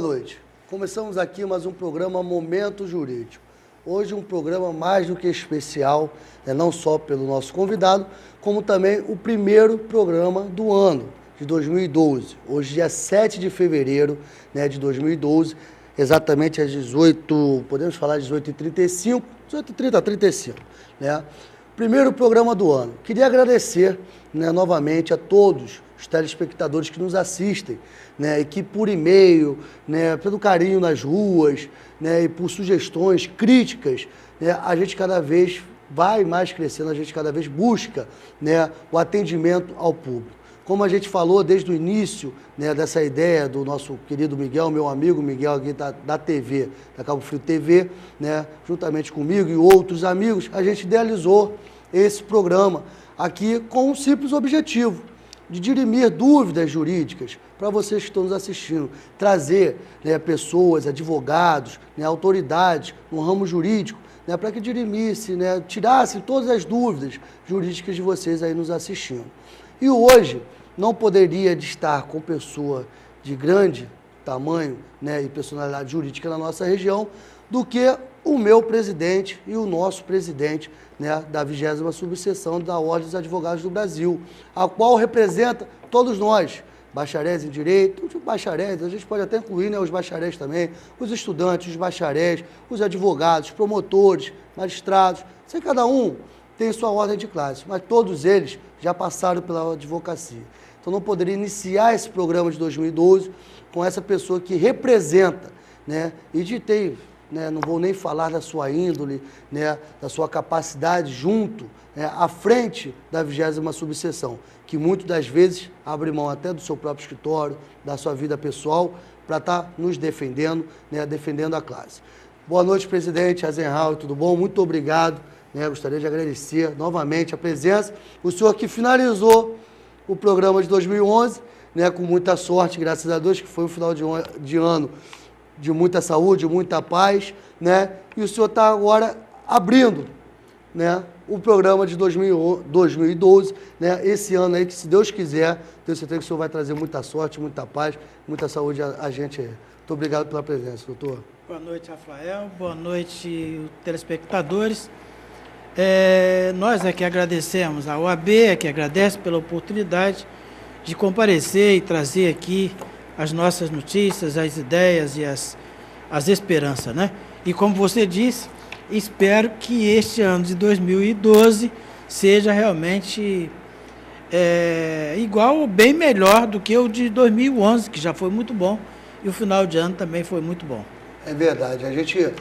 boa noite. Começamos aqui mais um programa Momento Jurídico. Hoje um programa mais do que especial, não só pelo nosso convidado, como também o primeiro programa do ano, de 2012. Hoje, dia 7 de fevereiro de 2012, exatamente às 18, podemos falar 18h35, 18h30, 35, né? Primeiro programa do ano. Queria agradecer novamente a todos os telespectadores que nos assistem, e que por e-mail, pelo carinho nas ruas, e por sugestões, críticas, a gente cada vez vai mais crescendo, a gente cada vez busca o atendimento ao público. Como a gente falou desde o início dessa ideia do nosso querido Miguel, meu amigo Miguel aqui da TV, da Cabo Frio TV, juntamente comigo e outros amigos, a gente idealizou esse programa aqui com um simples objetivo, de dirimir dúvidas jurídicas para vocês que estão nos assistindo, trazer pessoas, advogados, autoridades no ramo jurídico, para que dirimisse, tirasse todas as dúvidas jurídicas de vocês aí nos assistindo. E hoje não poderia estar com pessoa de grande tamanho e personalidade jurídica na nossa região do que o meu presidente e o nosso presidente da 20ª subseção da Ordem dos Advogados do Brasil, a qual representa todos nós, bacharéis em direito, os bacharéis, a gente pode até incluir os bacharéis também, os estudantes, os bacharéis, os advogados, promotores, magistrados, sei cada um tem sua ordem de classe, mas todos eles já passaram pela advocacia. Então não poderia iniciar esse programa de 2012 com essa pessoa que representa, e de ter, não vou nem falar da sua índole, da sua capacidade junto, à frente da 20ª subseção, que muitas das vezes abre mão até do seu próprio escritório, da sua vida pessoal, para estar nos defendendo, defendendo a classe. Boa noite, presidente Azenhal, tudo bom? Muito obrigado. Gostaria de agradecer novamente a presença. O senhor que finalizou o programa de 2011, com muita sorte, graças a Deus, que foi um final de ano de muita saúde, muita paz, e o senhor está agora abrindo, o programa de 2012, esse ano aí, que se Deus quiser, tenho certeza que o senhor vai trazer muita sorte, muita paz, muita saúde a gente aí. Muito obrigado pela presença, doutor. Boa noite, Rafael. Boa noite, telespectadores. Nós aqui agradecemos, a OAB aqui agradece pela oportunidade de comparecer e trazer aqui as nossas notícias, as ideias e as esperanças, E como você disse, espero que este ano de 2012 seja realmente igual ou bem melhor do que o de 2011, que já foi muito bom, e o final de ano também foi muito bom. É verdade, a gente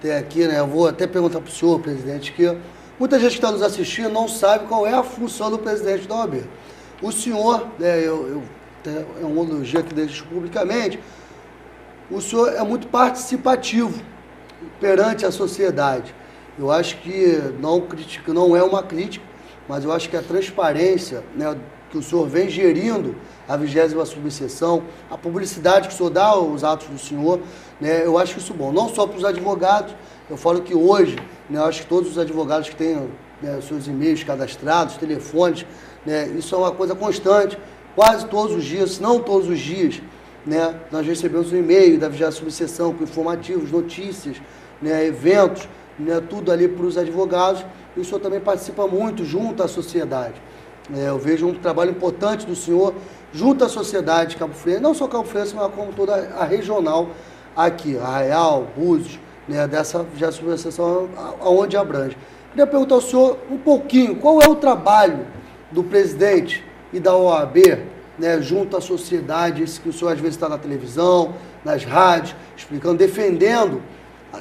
tem aqui, eu vou até perguntar para o senhor, presidente, que muita gente que está nos assistindo não sabe qual é a função do presidente da OAB. O senhor, é um elogio que deixo publicamente, o senhor é muito participativo perante a sociedade. Eu acho que não é uma crítica, mas eu acho que a transparência, que o senhor vem gerindo a 20ª subseção, a publicidade que o senhor dá aos atos do senhor, eu acho isso bom, não só para os advogados. Eu falo que hoje, eu acho que todos os advogados que têm seus e-mails cadastrados, telefones, isso é uma coisa constante. Quase todos os dias, se não todos os dias, nós recebemos um e-mail da 20ª subseção com informativos, notícias, eventos, tudo ali para os advogados. E o senhor também participa muito junto à sociedade. Eu vejo um trabalho importante do senhor junto à sociedade Cabo Frio, não só Cabo Frio, mas como toda a regional aqui, Arraial, Búzios, dessa 20ª subseção aonde abrange. Queria perguntar ao senhor um pouquinho, qual é o trabalho do presidente e da OAB, junto à sociedade, esse que o senhor às vezes está na televisão, nas rádios, explicando, defendendo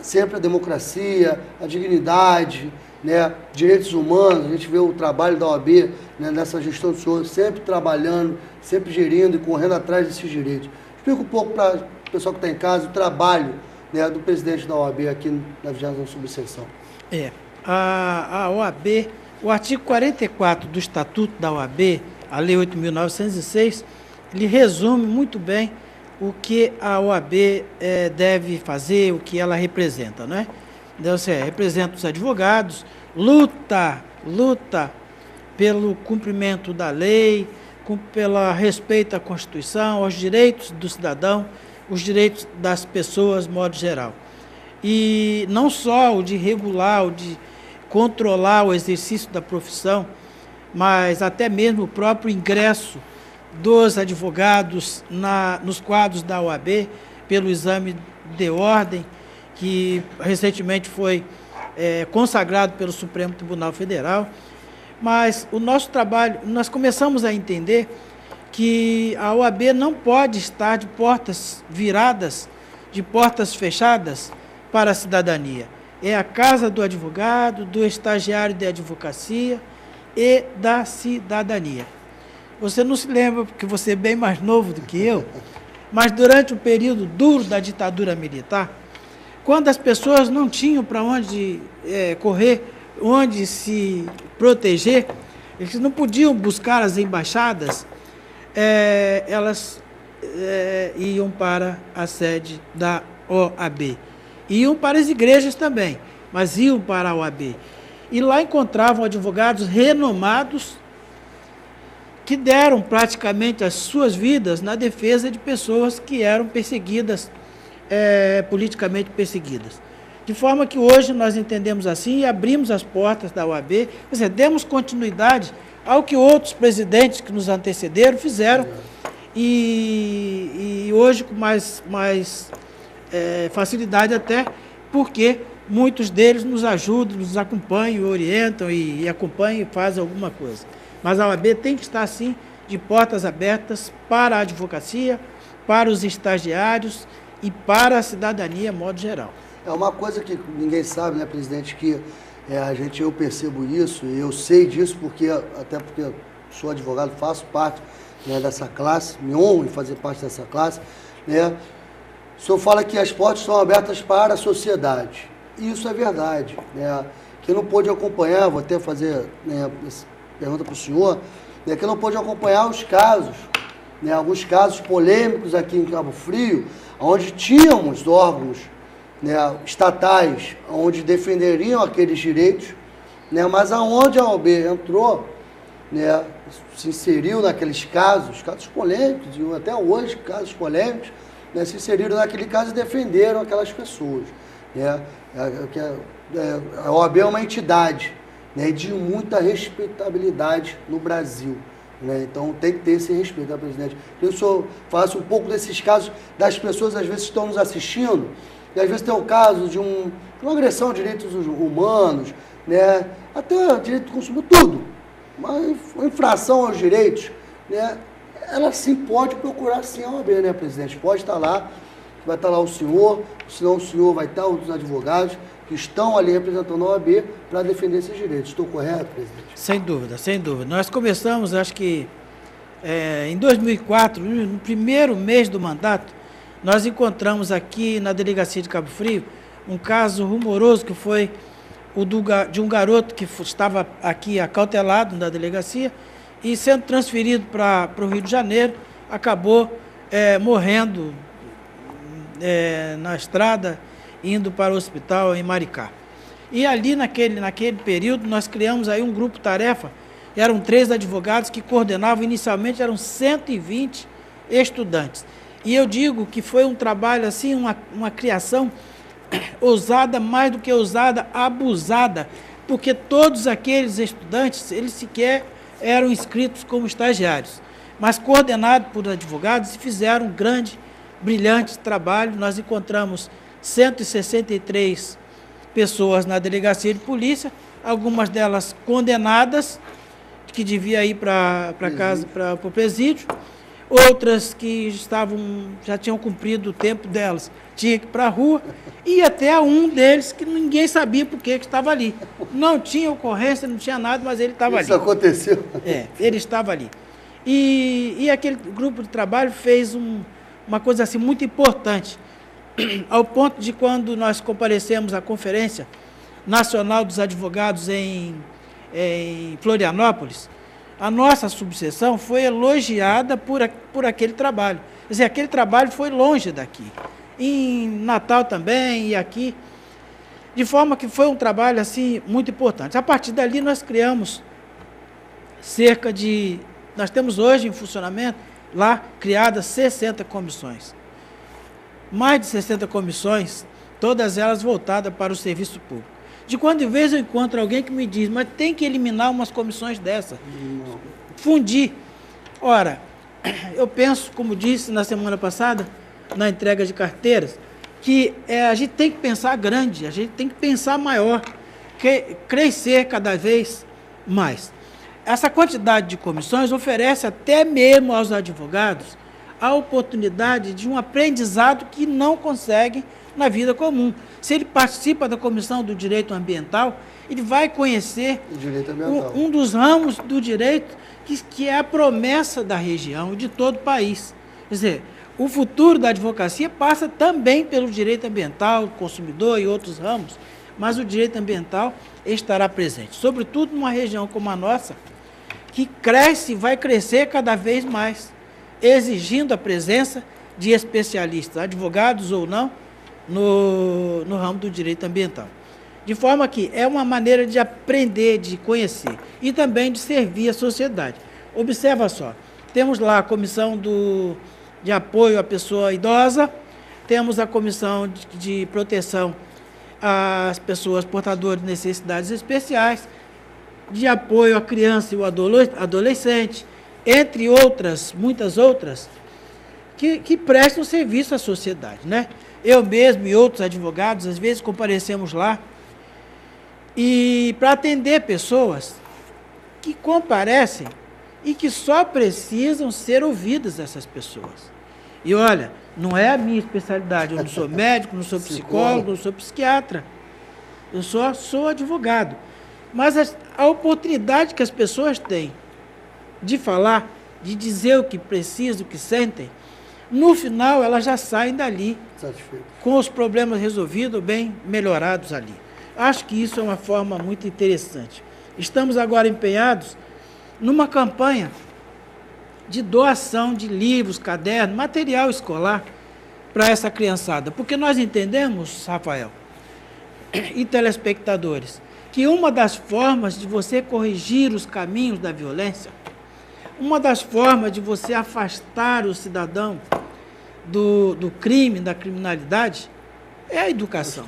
sempre a democracia, a dignidade, direitos humanos. A gente vê o trabalho da OAB nessa gestão do senhor, sempre trabalhando, sempre gerindo e correndo atrás desses direitos. Explica um pouco para o pessoal que está em casa o trabalho do presidente da OAB aqui na 20ª subseção. A OAB, o artigo 44 do Estatuto da OAB, a Lei 8.906, ele resume muito bem o que a OAB deve fazer, o que ela representa, Então, representa os advogados, luta pelo cumprimento da lei, pelo respeito à Constituição, aos direitos do cidadão, os direitos das pessoas, de modo geral. E não só o de regular, o de controlar o exercício da profissão, mas até mesmo o próprio ingresso dos advogados nos quadros da OAB, pelo exame de ordem, que recentemente foi consagrado pelo Supremo Tribunal Federal. Mas o nosso trabalho, nós começamos a entender que a OAB não pode estar de portas viradas, de portas fechadas para a cidadania. É a casa do advogado, do estagiário de advocacia e da cidadania. Você não se lembra, porque você é bem mais novo do que eu, mas durante o período duro da ditadura militar, quando as pessoas não tinham para onde correr, onde se proteger, eles não podiam buscar as embaixadas, elas iam para a sede da OAB. Iam para as igrejas também, mas iam para a OAB. E lá encontravam advogados renomados que deram praticamente as suas vidas na defesa de pessoas que eram perseguidas, politicamente perseguidas. De forma que hoje nós entendemos assim e abrimos as portas da OAB, quer dizer, demos continuidade ao que outros presidentes que nos antecederam fizeram, e hoje com mais facilidade até, porque muitos deles nos ajudam, nos acompanham, orientam e acompanham e fazem alguma coisa. Mas a OAB tem que estar, sim, de portas abertas para a advocacia, para os estagiários e para a cidadania, de modo geral. É uma coisa que ninguém sabe, né, presidente, que eu percebo isso, e eu sei disso, até porque sou advogado, faço parte, né, dessa classe, me honro em fazer parte dessa classe, né? O senhor fala que as portas estão abertas para a sociedade. E isso é verdade, né? Quem não pôde acompanhar, vou até fazer, né, essa pergunta para o senhor, né, quem não pôde acompanhar os casos, né, alguns casos polêmicos aqui em Cabo Frio, onde tínhamos órgãos, né, estatais, onde defenderiam aqueles direitos, né, mas aonde a OAB entrou, né, se inseriu naqueles casos polêmicos, e até hoje casos polêmicos, né, se inseriram naquele caso e defenderam aquelas pessoas. Né? A OAB é uma entidade, né, de muita respeitabilidade no Brasil. Né? Então tem que ter esse respeito, né, presidente? Eu faço um pouco desses casos das pessoas, às vezes, que estão nos assistindo, e às vezes tem um caso de uma agressão a direitos humanos, né, até direito do consumidor, tudo. Uma infração aos direitos, né, ela sim pode procurar sim a OAB, né, presidente? Pode estar lá, vai estar lá o senhor, senão o senhor vai estar outros advogados que estão ali representando a OAB para defender esses direitos. Estou correto, presidente? Sem dúvida, sem dúvida. Nós começamos, acho que em 2004, no primeiro mês do mandato, nós encontramos aqui na delegacia de Cabo Frio um caso rumoroso que foi de um garoto que estava aqui acautelado na delegacia e sendo transferido para o Rio de Janeiro, acabou morrendo na estrada, indo para o hospital em Maricá. E ali naquele período nós criamos aí um grupo-tarefa, eram 3 advogados que coordenavam, inicialmente eram 120 estudantes. E eu digo que foi um trabalho assim, uma criação ousada, mais do que ousada, abusada, porque todos aqueles estudantes, eles sequer eram inscritos como estagiários, mas coordenados por advogados e fizeram um grande, brilhante trabalho. Nós encontramos 163 pessoas na delegacia de polícia, algumas delas condenadas, que devia ir para casa, para o presídio, outras que já tinham cumprido o tempo delas, tinha que ir para a rua, e até um deles que ninguém sabia por que estava ali. Não tinha ocorrência, não tinha nada, mas ele estava ali. Isso aconteceu? Ele estava ali. E aquele grupo de trabalho fez uma coisa assim muito importante, ao ponto de quando nós comparecemos à Conferência Nacional dos Advogados em Florianópolis, a nossa subseção foi elogiada por aquele trabalho. Quer dizer, aquele trabalho foi longe daqui. Em Natal também e aqui. De forma que foi um trabalho assim muito importante. A partir dali nós criamos nós temos hoje em funcionamento, lá criadas 60 comissões. mais de 60 comissões, todas elas voltadas para o serviço público. De quando em vez eu encontro alguém que me diz, mas tem que eliminar umas comissões dessa, fundir. Ora, eu penso, como disse na semana passada, na entrega de carteiras, que a gente tem que pensar grande, a gente tem que pensar maior, crescer cada vez mais. Essa quantidade de comissões oferece até mesmo aos advogados a oportunidade de um aprendizado que não conseguem na vida comum. Se ele participa da Comissão do Direito Ambiental, ele vai conhecer um dos ramos do direito que é a promessa da região e de todo o país. Quer dizer, o futuro da advocacia passa também pelo direito ambiental, consumidor e outros ramos, mas o direito ambiental estará presente, sobretudo numa região como a nossa, que cresce e vai crescer cada vez mais, exigindo a presença de especialistas, advogados ou não, no ramo do direito ambiental. De forma que é uma maneira de aprender, de conhecer e também de servir a sociedade. Observa só, temos lá a comissão de apoio à pessoa idosa, temos a comissão de proteção às pessoas portadoras de necessidades especiais, de apoio à criança e ao adolescente, entre outras, muitas outras, que prestam serviço à sociedade, né? Eu mesmo e outros advogados, às vezes, comparecemos lá e para atender pessoas que comparecem e que só precisam ser ouvidas, essas pessoas. E olha, não é a minha especialidade, eu não sou médico, não sou psicólogo, não sou psiquiatra, eu só sou advogado. Mas a oportunidade que as pessoas têm de falar, de dizer o que precisam, o que sentem, no final elas já saem dali com os problemas resolvidos, bem melhorados ali. Acho que isso é uma forma muito interessante. Estamos agora empenhados numa campanha de doação de livros, cadernos, material escolar para essa criançada. Porque nós entendemos, Rafael, e telespectadores, que uma das formas de você corrigir os caminhos da violência, uma das formas de você afastar o cidadão do crime, da criminalidade, é a educação.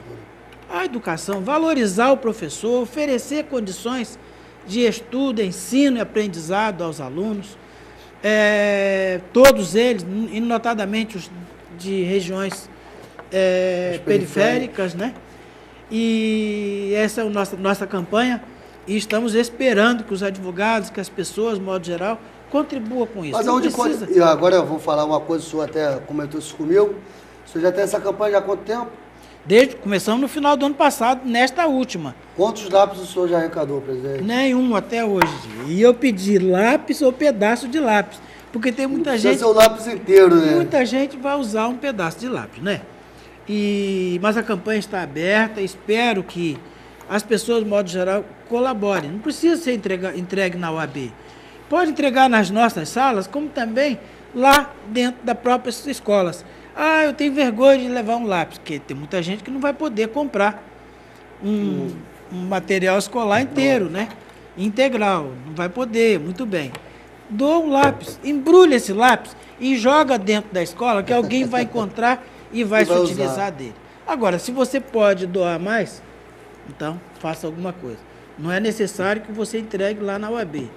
A educação, valorizar o professor, oferecer condições de estudo, ensino e aprendizado aos alunos, todos eles, e notadamente os de regiões periféricas, né? E essa é a nossa campanha, e estamos esperando que os advogados, que as pessoas, de modo geral, contribuam com isso. Mas e agora eu vou falar uma coisa, o senhor até comentou isso comigo, o senhor já tem essa campanha há quanto tempo? Começamos no final do ano passado, nesta última. Quantos lápis o senhor já arrecadou, presidente? Nenhum até hoje. E eu pedi lápis ou pedaço de lápis, porque tem muita gente... Precisa ser o lápis inteiro, né? Muita gente vai usar um pedaço de lápis, né? Mas a campanha está aberta, espero que as pessoas, de modo geral, colaborem. Não precisa ser entregue na UAB. Pode entregar nas nossas salas, como também lá dentro das próprias escolas. Eu tenho vergonha de levar um lápis, porque tem muita gente que não vai poder comprar um material escolar inteiro, né? Integral, não vai poder, muito bem. Doa um lápis, embrulha esse lápis e joga dentro da escola, que alguém vai encontrar e vai se utilizar dele. Agora, se você pode doar mais, então faça alguma coisa. Não é necessário que você entregue lá na UAB.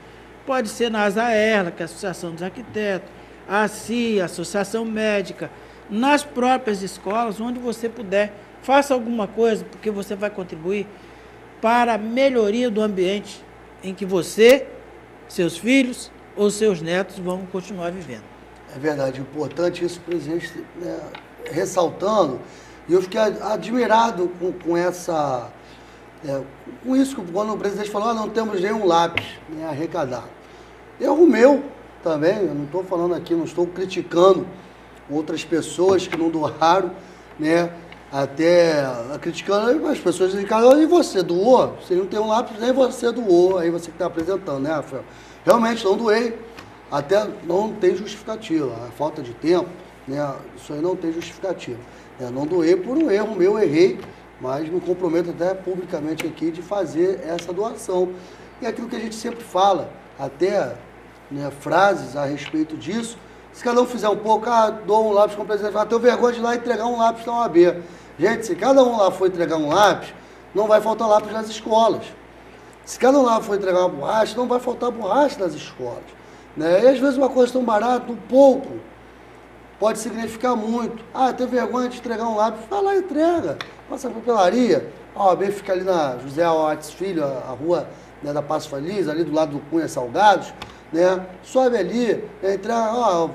Pode ser na ASAERLA, que é a Associação dos Arquitetos, a ACI, a Associação Médica, nas próprias escolas, onde você puder, faça alguma coisa, porque você vai contribuir para a melhoria do ambiente em que você, seus filhos ou seus netos vão continuar vivendo. É verdade, importante isso, presidente, né, ressaltando, e eu fiquei admirado com essa... com isso, quando o presidente falou, não temos nenhum lápis, né, arrecadado. Erro meu também, eu não estou falando aqui, não estou criticando outras pessoas que não doaram, né, até criticando as pessoas dizem, e você doou? Você não tem um lápis, nem você doou, aí você que está apresentando, né, Rafael? Realmente não doei, até não tem justificativa, a falta de tempo, né, isso aí não tem justificativa. Não doei por um erro meu, errei, mas me comprometo até publicamente aqui de fazer essa doação. E aquilo que a gente sempre fala, até, né, frases a respeito disso, Se cada um fizer um pouco, dou um lápis como presidente, tenho vergonha de ir lá entregar um lápis na OAB. Gente, se cada um lá for entregar um lápis, não vai faltar lápis nas escolas. Se cada um lá for entregar uma borracha, não vai faltar borracha nas escolas. Né? E às vezes uma coisa tão barata, um pouco, pode significar muito. Eu tenho vergonha de entregar um lápis, vai lá e entrega. Passa a papelaria. A OAB fica ali na José Alves Filho, a rua, né, da Passo Feliz, ali do lado do Cunha Salgados. Né? Sobe ali,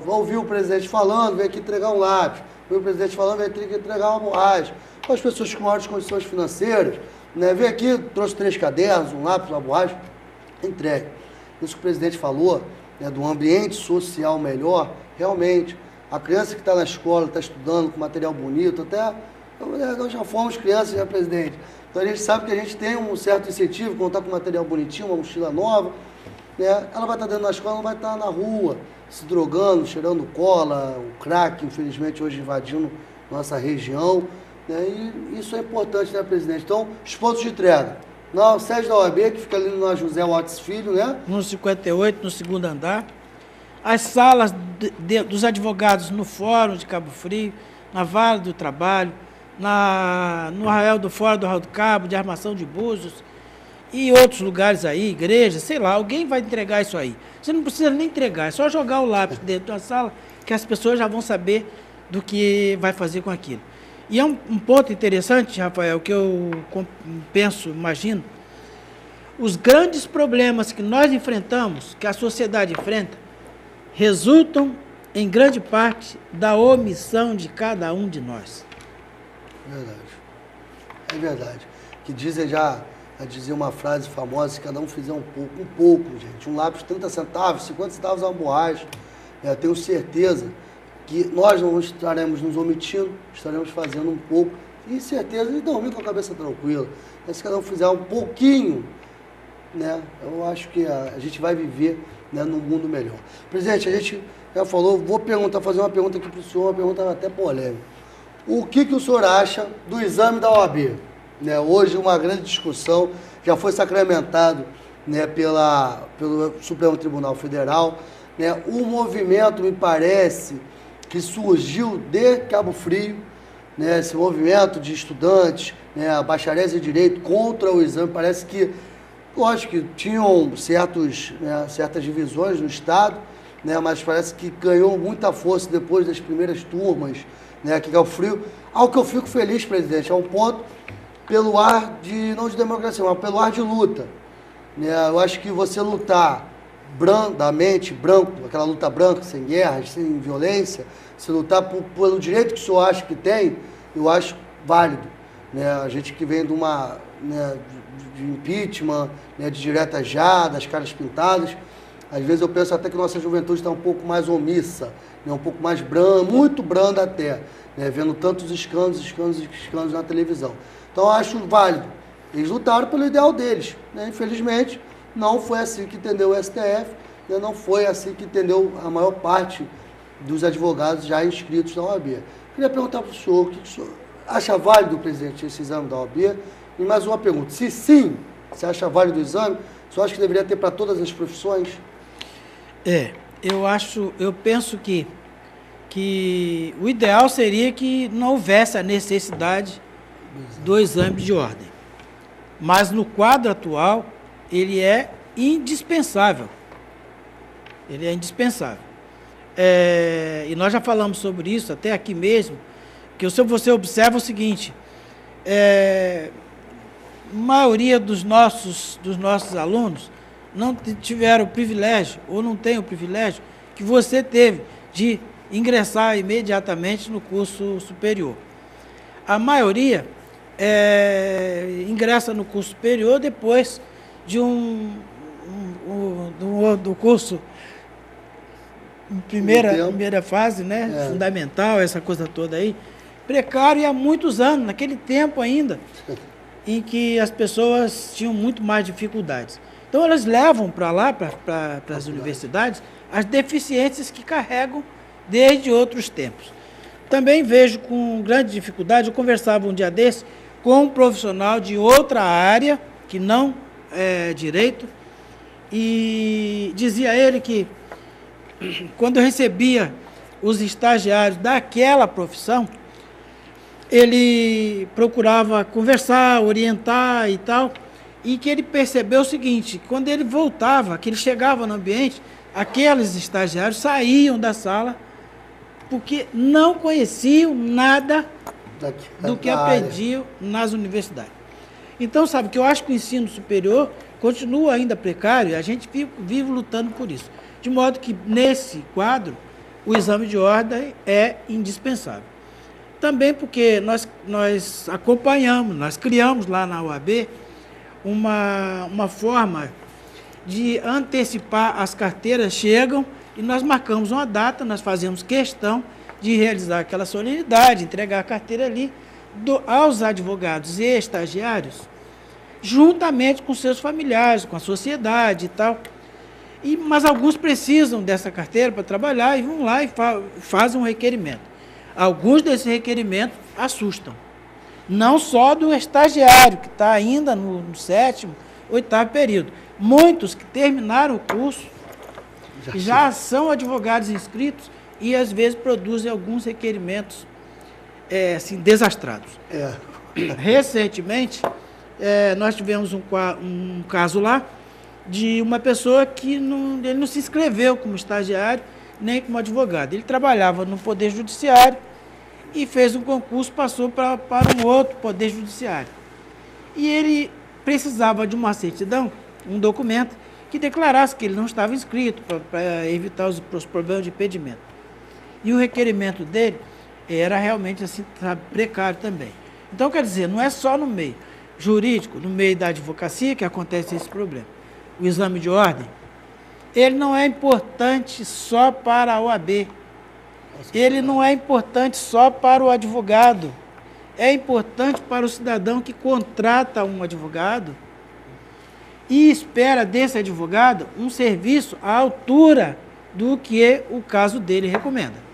ouviu o presidente falando, vem aqui entregar um lápis. Ouviu o presidente falando, vem aqui entregar uma borracha. Com as pessoas com maiores condições financeiras, né? Vem aqui, trouxe 3 cadernos, um lápis, uma borracha, entregue. Isso que o presidente falou, né, do ambiente social melhor, realmente, a criança que está na escola, está estudando com material bonito, até nós já fomos crianças, né, presidente? Então a gente sabe que a gente tem um certo incentivo, quando está com material bonitinho, uma mochila nova, né? Ela vai estar dentro da escola, não vai estar na rua, se drogando, cheirando cola, o crack, infelizmente, hoje invadindo nossa região. Né? E isso é importante, né, presidente? Então, os pontos de entrega. Na sede da OAB, que fica ali na José Alves Filho, né? No 58, no 2º andar. As salas dos advogados no Fórum de Cabo Frio, na Vara do Trabalho, no Arraial do Fórum do Arraial do Cabo, de Armação de Búzios, e outros lugares aí, igrejas, sei lá, alguém vai entregar isso aí. Você não precisa nem entregar, é só jogar o lápis dentro da sala que as pessoas já vão saber do que vai fazer com aquilo. E é um ponto interessante, Rafael, que eu penso, imagino, os grandes problemas que nós enfrentamos, que a sociedade enfrenta, resultam, em grande parte, da omissão de cada um de nós. Verdade. É verdade. Que dizem já... a dizer uma frase famosa, se cada um fizer um pouco, gente. Um lápis 30 centavos, 50 centavos é uma borracha. Tenho certeza que nós não estaremos nos omitindo, estaremos fazendo um pouco, e certeza de dormir com a cabeça tranquila. Se cada um fizer um pouquinho, né, eu acho que a gente vai viver, né, num mundo melhor. Presidente, a gente já falou, vou fazer uma pergunta aqui para o senhor, uma pergunta até polêmica. O que o senhor acha do exame da OAB? Né, hoje uma grande discussão, já foi sacramentado, né, pelo Supremo Tribunal Federal. Né, o movimento, me parece, que surgiu de Cabo Frio, né, esse movimento de estudantes, né, bacharéis em direito contra o exame, parece que, lógico que tinham certas divisões no Estado, né, mas parece que ganhou muita força depois das primeiras turmas, né, aqui em Cabo Frio. Ao que eu fico feliz, presidente, é um ponto pelo ar não de democracia, mas pelo ar de luta. Né? Eu acho que você lutar brandamente, branco, aquela luta branca, sem guerra, sem violência, se lutar pelo direito que o senhor acha que tem, eu acho válido. Né? A gente que vem de uma, né, de impeachment, né, de direta já, das caras pintadas, às vezes eu penso até que nossa juventude está um pouco mais omissa, né, um pouco mais branda, muito branda até, né, vendo tantos escândalos na televisão. Então eu acho válido. Eles lutaram pelo ideal deles. Né? Infelizmente, não foi assim que entendeu o STF, né? Não foi assim que entendeu a maior parte dos advogados já inscritos na OAB. Queria perguntar para o senhor, o que o senhor acha válido, presidente, esse exame da OAB? E mais uma pergunta, se sim, você acha válido o exame, o senhor acha que deveria ter para todas as profissões? Eu penso que o ideal seria que não houvesse a necessidade do exame de ordem. Mas no quadro atual, ele é indispensável. Ele é indispensável. E nós já falamos sobre isso, até aqui mesmo, que você observa o seguinte, a maioria dos nossos alunos não tiveram o privilégio, ou não tem o privilégio, que você teve de ingressar imediatamente no curso superior. A maioria ingressa no curso superior depois do curso primeira fase, né? Fundamental, essa coisa toda aí, precário, e há muitos anos, naquele tempo ainda, em que as pessoas tinham muito mais dificuldades. Então elas levam para lá, para as universidades, as deficiências que carregam desde outros tempos. Também vejo com grande dificuldade, eu conversava um dia desse com um profissional de outra área, que não é direito, e dizia ele que quando eu recebia os estagiários daquela profissão, ele procurava conversar, orientar e tal, e que ele percebeu o seguinte, quando ele voltava, que ele chegava no ambiente, aqueles estagiários saíam da sala porque não conheciam nada do que aprendiam nas universidades. Então, sabe, que eu acho que o ensino superior continua ainda precário e a gente vive lutando por isso. De modo que, nesse quadro, o exame de ordem é indispensável. Também porque nós acompanhamos, nós criamos lá na UAB uma forma de antecipar, as carteiras chegam e nós marcamos uma data, nós fazemos questão de realizar aquela solenidade, entregar a carteira ali aos advogados e estagiários, juntamente com seus familiares, com a sociedade e tal. Mas alguns precisam dessa carteira para trabalhar e vão lá e fazem um requerimento. Alguns desses requerimentos assustam. Não só do estagiário, que está ainda no 7º, 8º período. Muitos que terminaram o curso já são advogados inscritos e, às vezes, produzem alguns requerimentos assim, desastrados. Recentemente, nós tivemos um caso lá de uma pessoa que ele não se inscreveu como estagiário nem como advogado. Ele trabalhava no Poder Judiciário e fez um concurso, passou para um outro Poder Judiciário. E ele precisava de uma certidão, um documento, que declarasse que ele não estava inscrito, para evitar os problemas de impedimento. E o requerimento dele era realmente assim, sabe, precário também. Então, quer dizer, não é só no meio jurídico, no meio da advocacia que acontece esse problema. O exame de ordem, ele não é importante só para a OAB, ele não é importante só para o advogado, é importante para o cidadão que contrata um advogado e espera desse advogado um serviço à altura do que o caso dele recomenda.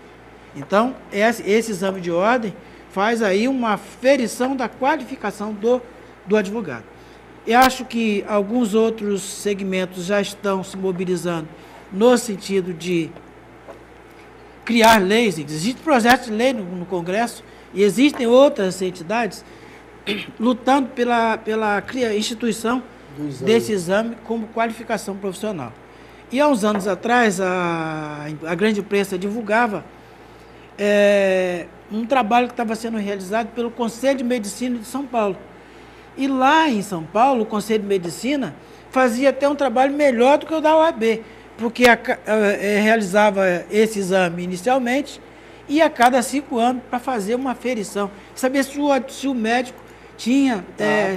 Então, esse exame de ordem faz aí uma aferição da qualificação do advogado. Eu acho que alguns outros segmentos já estão se mobilizando no sentido de criar leis. Existe projeto de lei no Congresso e existem outras entidades lutando pela instituição desse exame como qualificação profissional. E há uns anos atrás, a grande imprensa divulgava um trabalho que estava sendo realizado pelo Conselho de Medicina de São Paulo. E lá em São Paulo, o Conselho de Medicina fazia até um trabalho melhor do que o da OAB, porque realizava esse exame inicialmente e a cada 5 anos para fazer uma aferição, saber se o médico tinha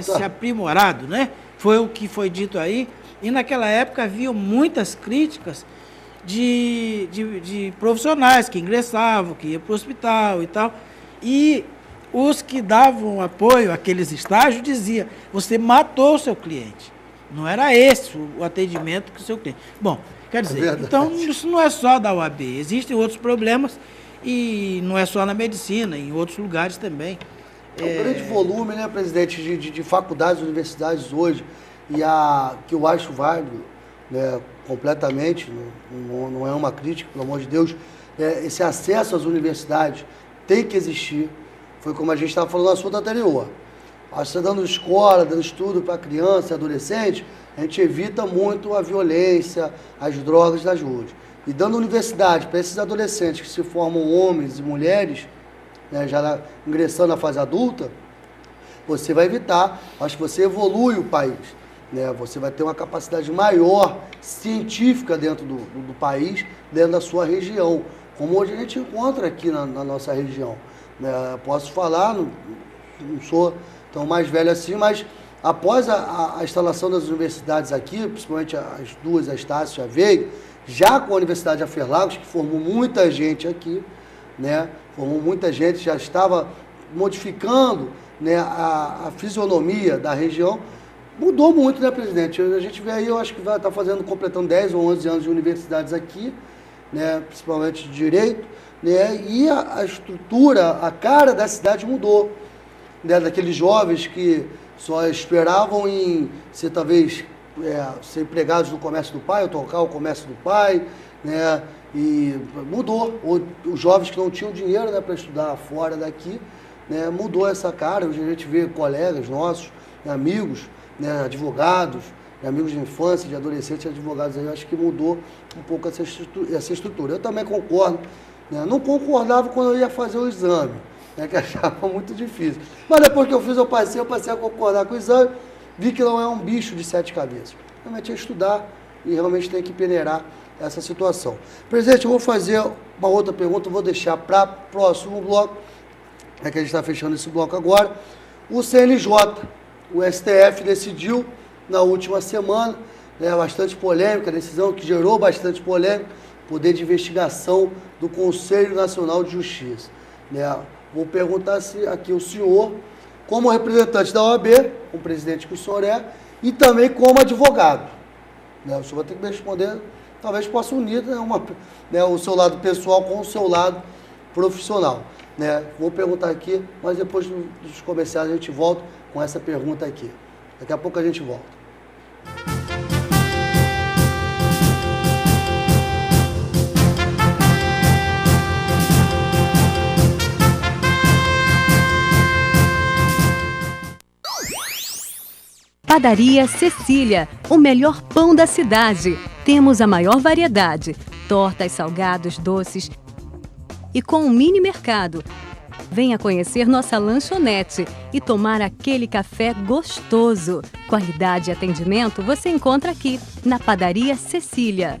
se aprimorado, né? Foi o que foi dito aí. E naquela época havia muitas críticas de profissionais que ingressavam, que iam para o hospital e tal. E os que davam apoio àqueles estágios diziam, você matou o seu cliente. Não era esse o atendimento que o seu cliente... Bom, quer dizer, então isso não é só da UAB, existem outros problemas e não é só na medicina, em outros lugares também. Um grande volume, né, presidente, de faculdades, universidades hoje, e que eu acho válido, né, completamente, não é uma crítica, pelo amor de Deus, esse acesso às universidades tem que existir. Foi como a gente estava falando no assunto anterior. Você dando escola, dando estudo para criança e adolescente, a gente evita muito a violência, as drogas das ruas. E dando universidade para esses adolescentes que se formam homens e mulheres, né, já ingressando na fase adulta, você vai evitar, acho que você evolui o país. Né? Você vai ter uma capacidade maior científica dentro do país, dentro da sua região, como hoje a gente encontra aqui na nossa região. Posso falar, não sou tão mais velho assim, mas após a instalação das universidades aqui, principalmente as duas, a Estácio e a Veiga, já com a Universidade Aferlagos, que formou muita gente aqui, né? Formou muita gente, já estava modificando, né, a fisionomia da região, mudou muito, né, presidente? A gente vê aí, eu acho que vai estar completando 10 ou 11 anos de universidades aqui, né, principalmente de direito, né, e a estrutura, a cara da cidade mudou, né, daqueles jovens que só esperavam em ser talvez ser empregados do comércio do pai, ou tocar o comércio do pai, né? E mudou. Os jovens que não tinham dinheiro, né, para estudar fora daqui, né, mudou essa cara. Hoje a gente vê colegas nossos, né, amigos, né, advogados, né, amigos de infância, de adolescentes, advogados aí, eu acho que mudou um pouco essa estrutura. Eu também concordo, né? Não concordava quando eu ia fazer o exame, né, que achava muito difícil. Mas depois que eu fiz, eu passei a concordar com o exame, vi que não é um bicho de 7 cabeças. Realmente é estudar e realmente tem que peneirar essa situação. Presidente, eu vou fazer uma outra pergunta, vou deixar para o próximo bloco, que a gente está fechando esse bloco agora. O CNJ, o STF decidiu na última semana, né, bastante polêmica, decisão que gerou bastante polêmica, poder de investigação do Conselho Nacional de Justiça. Né? Vou perguntar se aqui o senhor, como representante da OAB, como presidente que o senhor é, e também como advogado. Né? O senhor vai ter que me responder, talvez possa unir, né, o seu lado pessoal com o seu lado profissional. Né? Vou perguntar aqui, mas depois dos comerciais a gente volta com essa pergunta aqui. Daqui a pouco a gente volta. Padaria Cecília, o melhor pão da cidade. Temos a maior variedade, tortas, salgados, doces e com um mini mercado. Venha conhecer nossa lanchonete e tomar aquele café gostoso. Qualidade e atendimento você encontra aqui, na Padaria Cecília.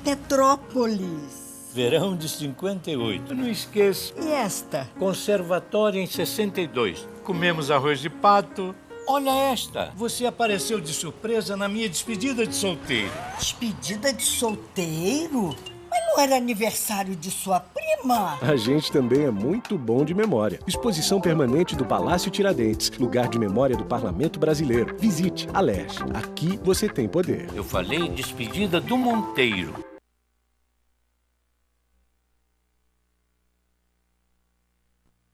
Petrópolis. Verão de 58. Não esqueça. E esta? Conservatório em 62. Comemos arroz de pato. Olha esta. Você apareceu de surpresa na minha despedida de solteiro. Despedida de solteiro? Mas não era aniversário de sua prima? A gente também é muito bom de memória. Exposição permanente do Palácio Tiradentes, lugar de memória do Parlamento Brasileiro. Visite a LERJ. Aqui você tem poder. Eu falei despedida do Monteiro.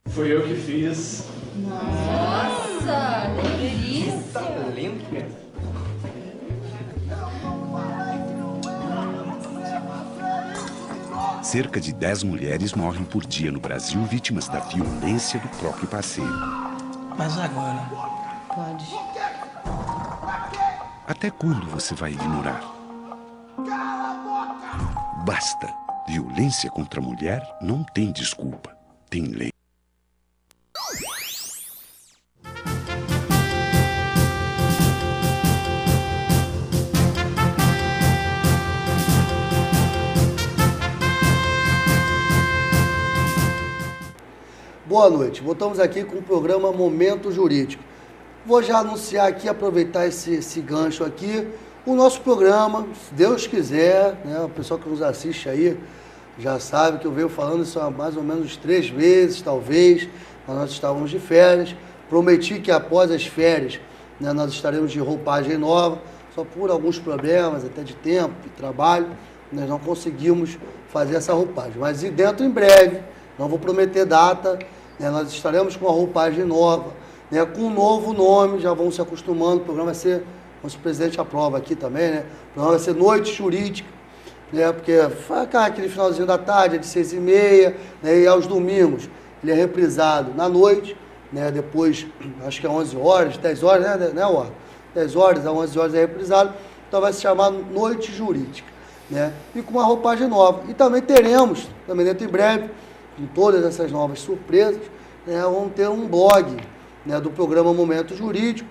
Foi eu que fiz. Nossa, delícia! Tá lindo mesmo. Cerca de 10 mulheres morrem por dia no Brasil vítimas da violência do próprio parceiro. Mas agora... Pode. Até quando você vai ignorar? Basta! Violência contra a mulher não tem desculpa. Tem lei. Boa noite, voltamos aqui com o programa Momento Jurídico. Vou já anunciar aqui, aproveitar esse gancho aqui, o nosso programa, se Deus quiser, né, o pessoal que nos assiste aí já sabe que eu venho falando isso há mais ou menos 3 meses, talvez, nós estávamos de férias, prometi que após as férias, né, nós estaremos de roupagem nova, só por alguns problemas, até de tempo e trabalho, nós não conseguimos fazer essa roupagem, mas e dentro em breve, não vou prometer data, né, nós estaremos com uma roupagem nova, né, com um novo nome, já vão se acostumando, o programa vai ser, nosso presidente aprova aqui também, né, o programa vai ser Noite Jurídica, né, porque aquele finalzinho da tarde, é de 6h30, né, e aos domingos ele é reprisado na noite, né, depois, acho que é 11 horas, 10 horas, né, 10 horas a 11 horas é reprisado, então vai se chamar Noite Jurídica, né, e com uma roupagem nova. E também teremos, também dentro em breve, com todas essas novas surpresas, né, vamos ter um blog, né, do programa Momento Jurídico,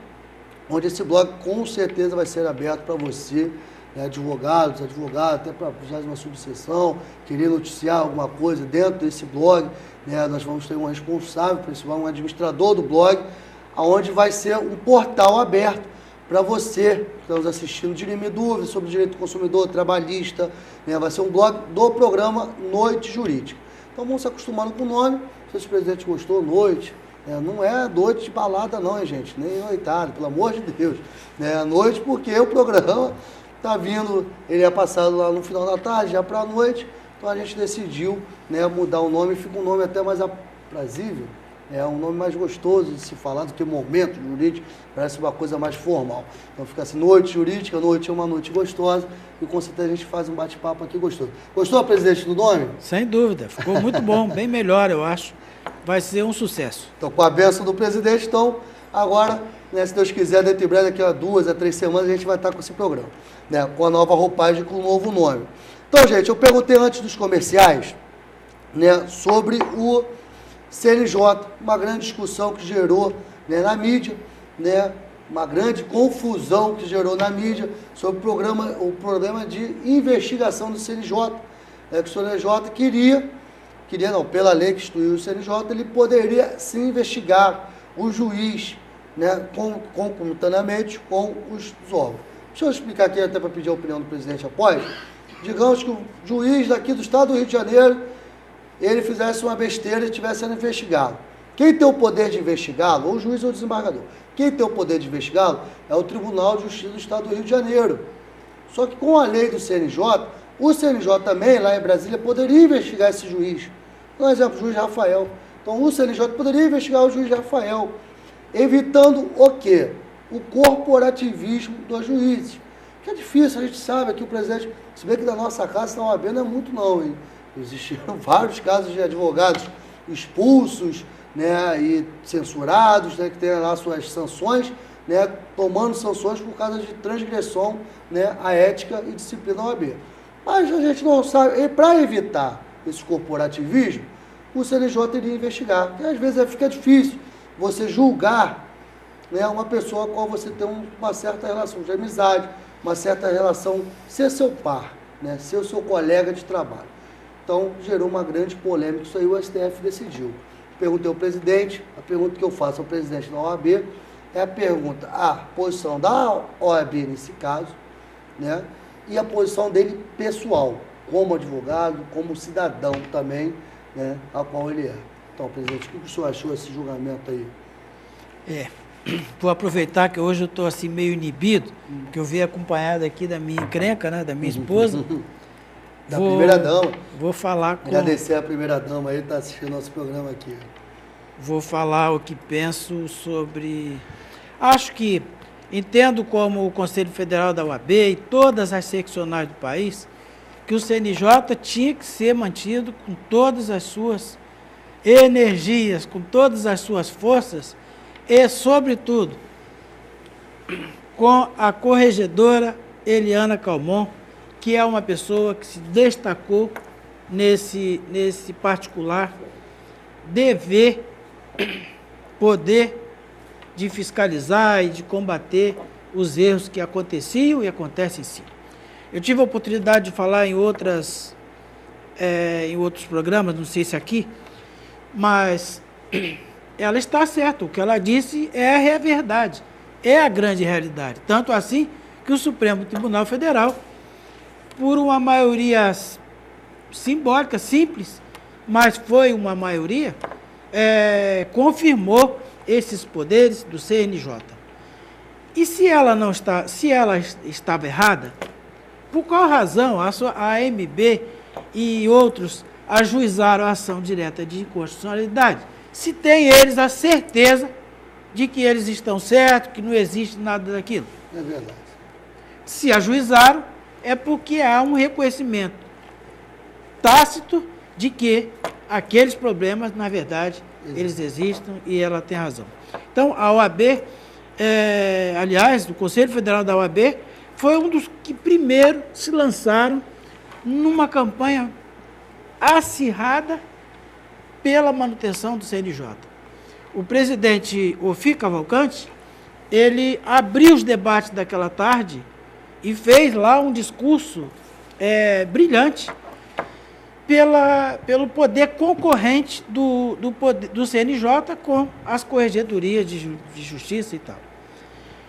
onde esse blog com certeza vai ser aberto para você, né, advogados, até para a 20ª subseção, querer noticiar alguma coisa dentro desse blog, né, nós vamos ter um responsável principal, um administrador do blog, onde vai ser um portal aberto para você que está nos assistindo, dirimir dúvidas sobre direito do consumidor, trabalhista, né, vai ser um blog do programa Noite Jurídica. Então vamos se acostumando com o nome, se o presidente gostou, noite, não é noite de balada não, hein, gente, nem noitada, pelo amor de Deus, né, noite porque o programa está vindo, ele é passado lá no final da tarde, já para a noite, então a gente decidiu, né, mudar o nome, fica um nome até mais aprazível, É um nome mais gostoso de se falar do que momento jurídico, parece uma coisa mais formal. Então fica assim, noite jurídica, noite é uma noite gostosa, e com certeza a gente faz um bate-papo aqui gostoso. Gostou, presidente, do nome? Sem dúvida, ficou muito bom, bem melhor, eu acho. Vai ser um sucesso. Então, com a bênção do presidente, então, agora, né, se Deus quiser, dentro de breve, daqui a 2 a 3 semanas, a gente vai estar com esse programa, né, com a nova roupagem, com o novo nome. Então, gente, eu perguntei antes dos comerciais, né, sobre o CNJ, uma grande discussão que gerou, né, na mídia, né, uma grande confusão que gerou na mídia sobre o programa de investigação do CNJ, né, que o CNJ queria não, pela lei que instituiu o CNJ, ele poderia se investigar o juiz, né, concomitantemente com os órgãos. Deixa eu explicar aqui, até para pedir a opinião do presidente após. Digamos que o juiz daqui do estado do Rio de Janeiro, ele fizesse uma besteira e estivesse sendo investigado. Quem tem o poder de investigá-lo, ou o juiz ou o desembargador, quem tem o poder de investigá-lo é o Tribunal de Justiça do Estado do Rio de Janeiro. Só que com a lei do CNJ, o CNJ também, lá em Brasília, poderia investigar esse juiz. Por exemplo, o juiz Rafael. Então, o CNJ poderia investigar o juiz Rafael, evitando o quê? O corporativismo dos juízes. Que é difícil, a gente sabe que o presidente, se bem que da nossa casa, na OAB não é muito não, hein? Existiram vários casos de advogados expulsos, né, e censurados, né, que têm lá suas sanções, né, tomando sanções por causa de transgressão, né, à ética e disciplina da OAB. Mas a gente não sabe, para evitar esse corporativismo, o CNJ iria investigar. E às vezes fica difícil você julgar, né, uma pessoa com a qual você tem uma certa relação de amizade, uma certa relação, ser seu par, né, ser o seu colega de trabalho. Então, gerou uma grande polêmica, isso aí o STF decidiu. Perguntei ao presidente, a pergunta que eu faço ao presidente da OAB é a pergunta, a posição da OAB nesse caso, né, e a posição dele pessoal, como advogado, como cidadão também, né, a qual ele é. Então, presidente, o que o senhor achou desse julgamento aí? Vou aproveitar que hoje eu estou assim meio inibido, porque eu vim acompanhado aqui da minha encrenca, né, da minha esposa. Da primeira-dama. Vou falar com... Agradecer a primeira-dama aí que está assistindo nosso programa aqui. Vou falar o que penso sobre... Acho que entendo como o Conselho Federal da OAB e todas as seccionais do país, que o CNJ tinha que ser mantido com todas as suas energias, com todas as suas forças e, sobretudo, com a corregedora Eliana Calmon, que é uma pessoa que se destacou nesse particular dever, poder de fiscalizar e de combater os erros que aconteciam e acontecem sim. Eu tive a oportunidade de falar em outros programas, não sei se aqui, mas ela está certa, o que ela disse é a verdade, é a grande realidade. Tanto assim que o Supremo Tribunal Federal, por uma maioria simbólica, simples, mas foi uma maioria, confirmou esses poderes do CNJ. E se ela estava errada, por qual razão a AMB e outros ajuizaram a ação direta de inconstitucionalidade? Se tem eles a certeza de que eles estão certos, que não existe nada daquilo. É verdade. Se ajuizaram, é porque há um reconhecimento tácito de que aqueles problemas, na verdade, eles existem e ela tem razão. Então, a OAB, aliás, o Conselho Federal da OAB, foi um dos que primeiro se lançaram numa campanha acirrada pela manutenção do CNJ. O presidente Ofir Cavalcante, ele abriu os debates daquela tarde e fez lá um discurso brilhante pelo poder concorrente do CNJ com as corregedorias de justiça e tal.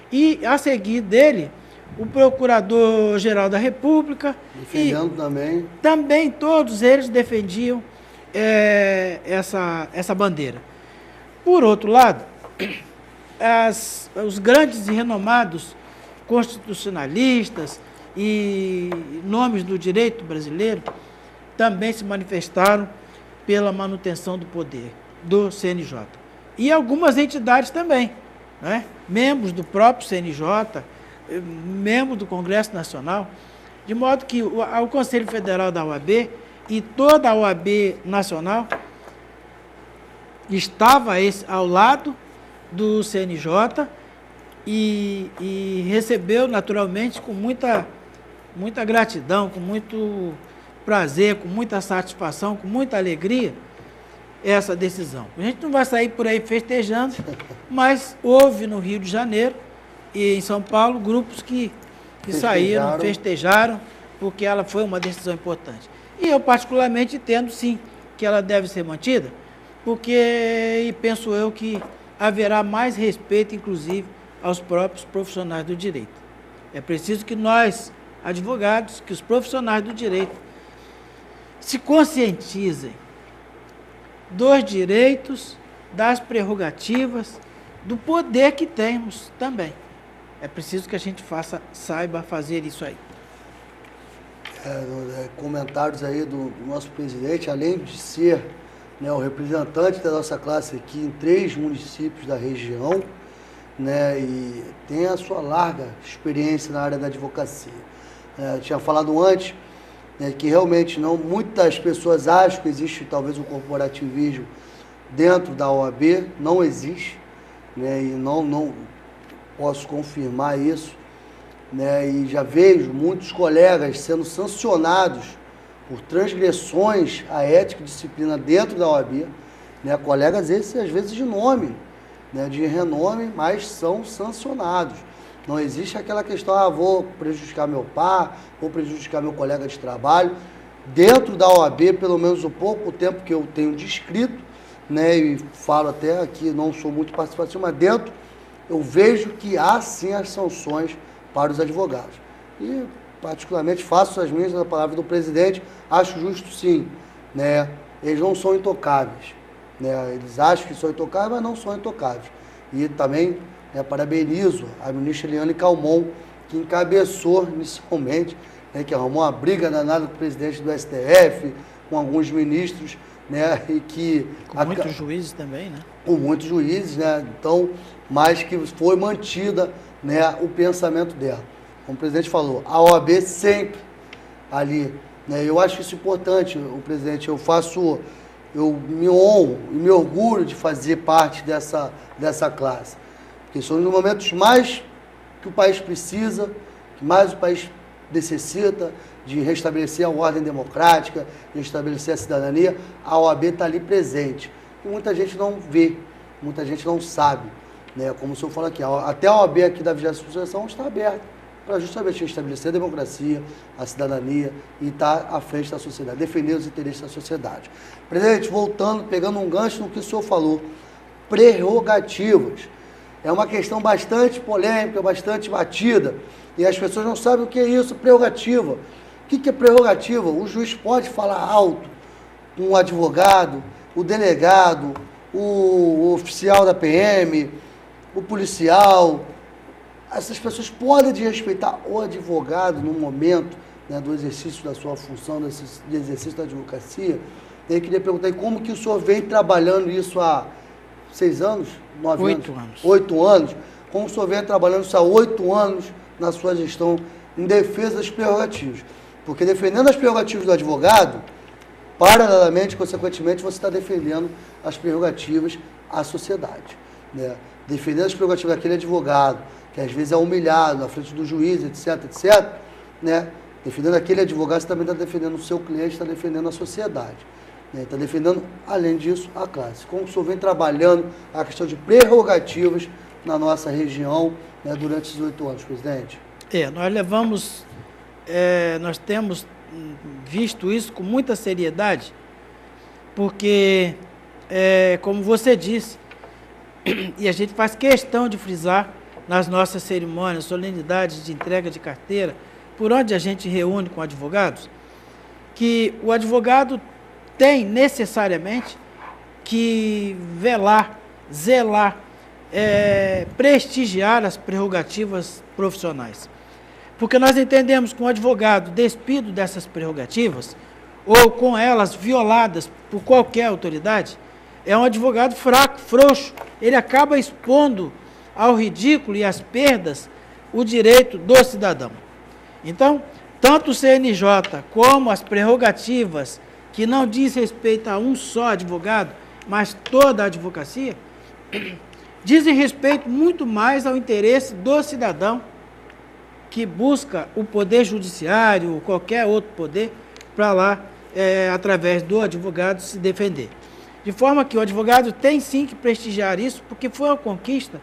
E, a seguir dele, o Procurador-Geral da República... Defendendo também todos eles defendiam essa bandeira. Por outro lado, os grandes e renomados constitucionalistas e nomes do direito brasileiro também se manifestaram pela manutenção do poder do CNJ. e algumas entidades também, né? Membros do próprio CNJ, membros do Congresso Nacional, de modo que o Conselho Federal da OAB e toda a OAB Nacional estava ao lado do CNJ e recebeu naturalmente com muita gratidão, com muito prazer, com muita satisfação, com muita alegria essa decisão. A gente não vai sair por aí festejando, mas houve no Rio de Janeiro e em São Paulo grupos que saíram, festejaram, porque ela foi uma decisão importante. E eu particularmente entendo sim que ela deve ser mantida, porque penso eu que haverá mais respeito, inclusive, aos próprios profissionais do direito. É preciso que nós, advogados, que os profissionais do direito, se conscientizem dos direitos, das prerrogativas, do poder que temos também. É preciso que a gente saiba fazer isso aí. Comentários aí do nosso presidente, além de ser, né, o representante da nossa classe aqui em 3 municípios da região, né, e tem a sua larga experiência na área da advocacia. Eu tinha falado antes, né, que realmente muitas pessoas acham que existe talvez um corporativismo dentro da OAB, não existe, né, e não posso confirmar isso, né, e já vejo muitos colegas sendo sancionados por transgressões à ética e disciplina dentro da OAB, né, colegas esses às vezes de nome, né, de renome, mas são sancionados. Não existe aquela questão, vou prejudicar meu par, vou prejudicar meu colega de trabalho. Dentro da OAB, pelo menos o pouco tempo que eu tenho descrito, né, e falo até aqui, não sou muito participativo, mas dentro eu vejo que há sim as sanções para os advogados. E, particularmente, faço as minhas na palavra do presidente, acho justo sim, né, eles não são intocáveis, né, eles acham que são intocáveis, mas não são intocáveis. E também, né, parabenizo a ministra Eliane Calmon, que encabeçou inicialmente, né, que arrumou uma briga danada com o presidente do STF, com alguns ministros, né, e que... Com muitos juízes também, né? Com muitos juízes, né, então, mas que foi mantida, né, o pensamento dela. Como o presidente falou, a OAB sempre ali, né, eu acho isso importante, o presidente, eu me honro e me orgulho de fazer parte dessa classe, porque são os momentos mais que o país precisa, que mais o país necessita de restabelecer a ordem democrática, de restabelecer a cidadania, a OAB está ali presente. E muita gente não vê, muita gente não sabe, né? Como o senhor fala aqui, até a OAB aqui da 20ª Associação está aberta para justamente restabelecer a democracia, a cidadania e estar à frente da sociedade, defender os interesses da sociedade. Presidente, voltando, pegando um gancho no que o senhor falou, prerrogativas. É uma questão bastante polêmica, bastante batida, e as pessoas não sabem o que é isso, prerrogativa. O que é prerrogativa? O juiz pode falar alto com o advogado, o delegado, o oficial da PM, o policial. Essas pessoas podem desrespeitar o advogado no momento, né, do exercício da sua função, do exercício da advocacia. Eu queria perguntar como que o senhor vem trabalhando isso há 6 anos? 9 anos? 8 anos. 8 anos. Como o senhor vem trabalhando isso há 8 anos na sua gestão em defesa das prerrogativas? Porque defendendo as prerrogativas do advogado, paralelamente, consequentemente, você está defendendo as prerrogativas à sociedade, né? Defendendo as prerrogativas daquele advogado, que às vezes é humilhado na frente do juiz, etc, etc, né? Defendendo aquele advogado, você também está defendendo o seu cliente, está defendendo a sociedade, né? Está defendendo, além disso, a classe. Como o senhor vem trabalhando a questão de prerrogativas na nossa região, né, durante esses 8 anos, presidente? Nós temos visto isso com muita seriedade, porque, como você disse, e a gente faz questão de frisar nas nossas cerimônias, solenidades de entrega de carteira, por onde a gente reúne com advogados, que o advogado tem necessariamente que zelar, prestigiar as prerrogativas profissionais. Porque nós entendemos que um advogado despido dessas prerrogativas, ou com elas violadas por qualquer autoridade, é um advogado fraco, frouxo. Ele acaba expondo ao ridículo e às perdas o direito do cidadão. Então, tanto o CNJ como as prerrogativas que não diz respeito a um só advogado, mas toda a advocacia, dizem respeito muito mais ao interesse do cidadão que busca o poder judiciário ou qualquer outro poder para lá, através do advogado, se defender. De forma que o advogado tem sim que prestigiar isso, porque foi uma conquista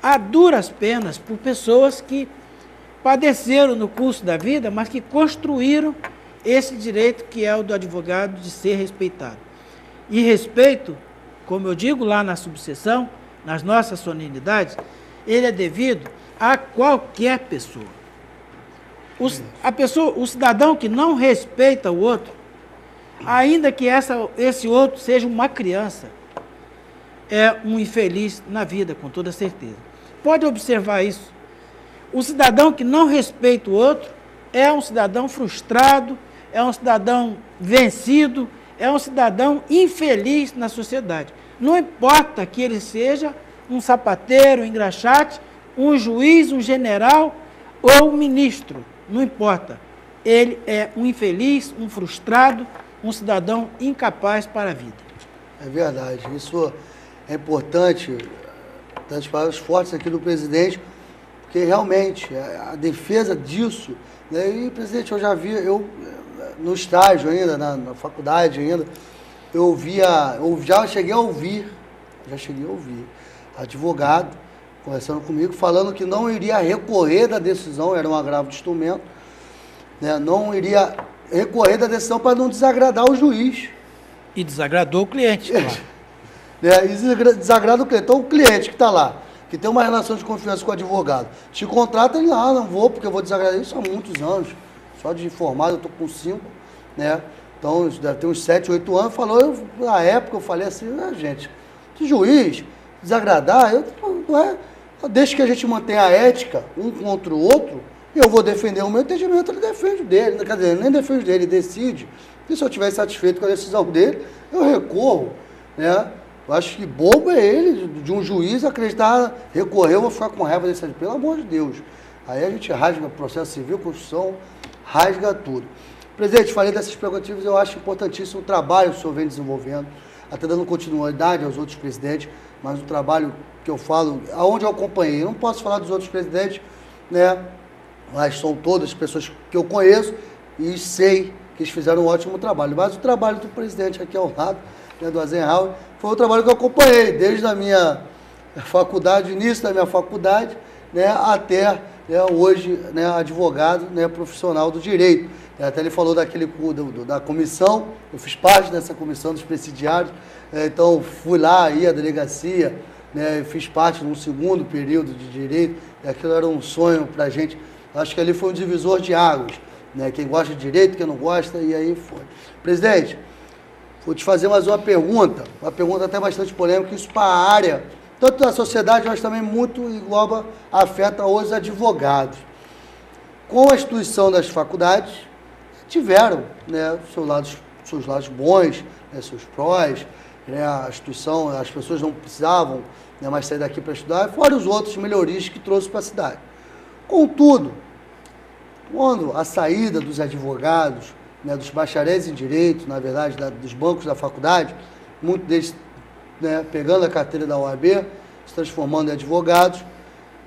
a duras penas por pessoas que padeceram no curso da vida, mas que construíram esse direito que é o do advogado de ser respeitado. E respeito, como eu digo lá na subseção, nas nossas solenidades, ele é devido a qualquer pessoa. O cidadão que não respeita o outro, ainda que esse outro seja uma criança, é um infeliz na vida, com toda certeza. Pode observar isso. O cidadão que não respeita o outro é um cidadão frustrado, é um cidadão vencido, é um cidadão infeliz na sociedade. Não importa que ele seja um sapateiro, um engraxate, um juiz, um general ou um ministro, não importa. Ele é um infeliz, um frustrado, um cidadão incapaz para a vida. É verdade, isso é importante, das palavras fortes aqui do presidente, porque realmente a defesa disso, né, e presidente, eu já vi, no estágio ainda, na faculdade ainda, eu já cheguei a ouvir advogado conversando comigo, falando que não iria recorrer da decisão, era um agravo de instrumento, né, não iria recorrer da decisão para não desagradar o juiz. E desagradou o cliente, claro. Né, e desagrada o cliente. Então, o cliente que está lá, que tem uma relação de confiança com o advogado, te contrata, ele, não vou, porque eu vou desagradar isso há muitos anos. Só de formado, eu estou com 5, né? Então, isso deve ter uns 7, 8 anos. Na época, eu falei assim, gente, se juiz desagradar, desde que a gente mantenha a ética um contra o outro, eu vou defender o meu entendimento, ele defende o dele. Quer dizer, ele nem defende o dele, ele decide. E se eu estiver satisfeito com a decisão dele, eu recorro, né? Eu acho que bobo é ele, de um juiz, acreditar, recorrer, eu vou ficar com raiva desse, pelo amor de Deus. Aí a gente rasga o processo civil, Constituição, rasga tudo. Presidente, falei dessas prerrogativas, eu acho importantíssimo o trabalho que o senhor vem desenvolvendo, até dando continuidade aos outros presidentes, mas o trabalho que eu falo, aonde eu acompanhei, eu não posso falar dos outros presidentes, né? Mas são todas pessoas que eu conheço e sei que eles fizeram um ótimo trabalho. Mas o trabalho do presidente aqui ao lado, né, do Azenhauer, foi o trabalho que eu acompanhei, desde a minha faculdade, início da minha faculdade, né, até hoje, né, advogado, né, profissional do direito. Até ele falou da comissão, eu fiz parte dessa comissão dos presidiários, então fui lá, ia à delegacia, né, fiz parte de um segundo período de direito, e aquilo era um sonho para a gente. Acho que ali foi um divisor de águas, né, quem gosta de direito, quem não gosta, e aí foi. Presidente, vou te fazer mais uma pergunta até bastante polêmica, isso para a área, tanto da sociedade, mas também muito afeta os advogados. Com a instituição das faculdades, tiveram, né, seus lados bons, né, seus prós, né, a instituição, as pessoas não precisavam, né, mais sair daqui para estudar, fora os outros melhorias que trouxe para a cidade. Contudo, quando a saída dos advogados, né, dos bacharéis em direito, na verdade, dos bancos da faculdade, muitos deles, né, pegando a carteira da OAB, se transformando em advogados,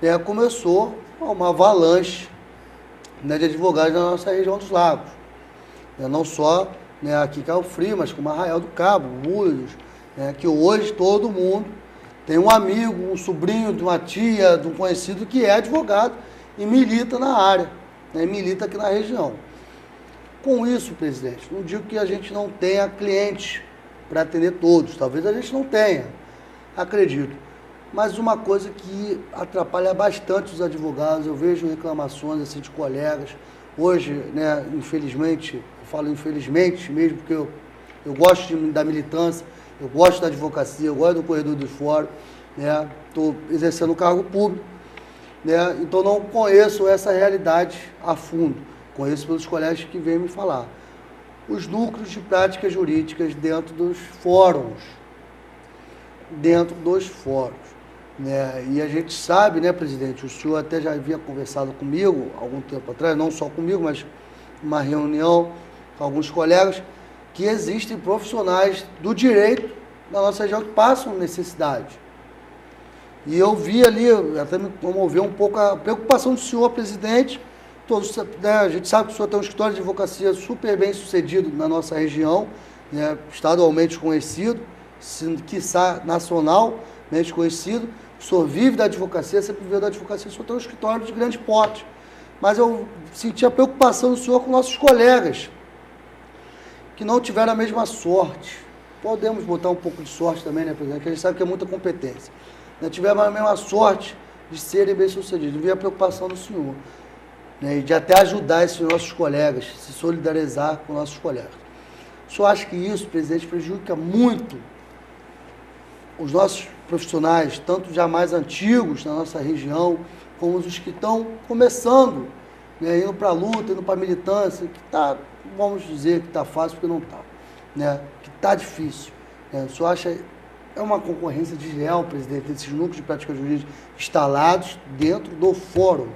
né, começou uma avalanche, né, de advogados na nossa região dos Lagos. Não só, né, aqui em Cabo Frio, mas como Arraial do Cabo, Búzios, né, que hoje todo mundo tem um amigo, um sobrinho de uma tia, de um conhecido que é advogado e milita na área, né, milita aqui na região. Com isso, presidente, não digo que a gente não tenha clientes para atender todos, talvez a gente não tenha, acredito. Mas uma coisa que atrapalha bastante os advogados, eu vejo reclamações assim, de colegas. Hoje, né, infelizmente, eu falo infelizmente mesmo, porque eu gosto da militância, eu gosto da advocacia, eu gosto do corredor dos fóruns, né, estou exercendo um cargo público, né, então não conheço essa realidade a fundo, conheço pelos colegas que vêm me falar. Os núcleos de práticas jurídicas dentro dos fóruns, dentro dos fóruns. Né? E a gente sabe, né, presidente, o senhor até já havia conversado comigo algum tempo atrás, não só comigo, mas uma reunião com alguns colegas, que existem profissionais do direito na nossa região que passam necessidade. E eu vi ali, até me comoveu um pouco a preocupação do senhor, presidente. Todos, né, a gente sabe que o senhor tem um escritório de advocacia super bem sucedido na nossa região, né, estadualmente conhecido, quiçá nacionalmente conhecido. O senhor vive da advocacia, sempre viveu da advocacia, o senhor tem um escritório de grande porte. Mas eu senti a preocupação do senhor com nossos colegas, que não tiveram a mesma sorte. Podemos botar um pouco de sorte também, né, presidente? Que a gente sabe que é muita competência. Não tiveram a mesma sorte de serem bem-sucedidos. Vi a preocupação do senhor, né, e de até ajudar esses nossos colegas, se solidarizar com nossos colegas. O senhor acha que isso, presidente, prejudica muito os nossos profissionais, tanto já mais antigos na nossa região, como os que estão começando, né, indo para a luta, indo para a militância, que está, vamos dizer que está fácil, porque não está, né, que está difícil. Né? O senhor acha é uma concorrência desleal, presidente, desses núcleos de prática jurídica instalados dentro do fórum?